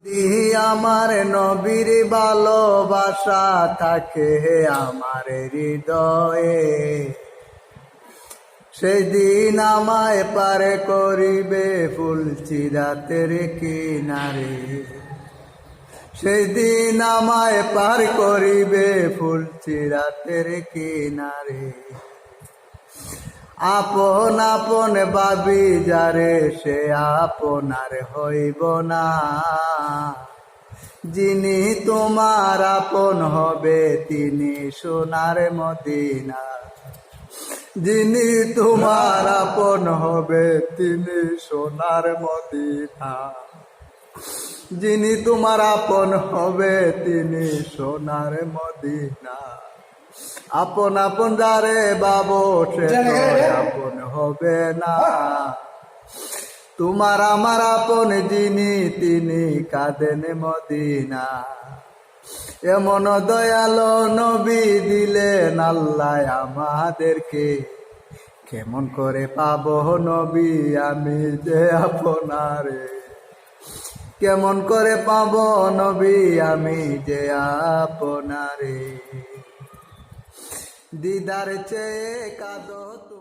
আমার নবীর ভালোবাসা থাকে আমার হৃদয়ে, সেদিন আমায় পার করিবে ফুলচিরাতের কিনারে। সেদিন আমায় পার করিবে ফুলচিরাতের কিনারে। আপন আপন ভাবি যারে সে আপনার হইব না, যিনি তোমার আপন হবে তিনি সোনার মদিনা। যিনি তোমার আপন হবে তিনি সোনার মদিনা। যিনি তোমার আপন হবে তিনি সোনার মদিনা। আপন আপন যারে বাবু সে আপন হবে না, তোমার আমার আপন যিনি তিনি কাঁদেন মদিনা। এমন দয়ালো নবী দিলেন আল্লাহ আমাদেরকে, কেমন করে পাবো নবী আমি যে আপনারে। কেমন করে পাবো নবী আমি যে আপনারে। দিদার চেয়ে কাঁদো।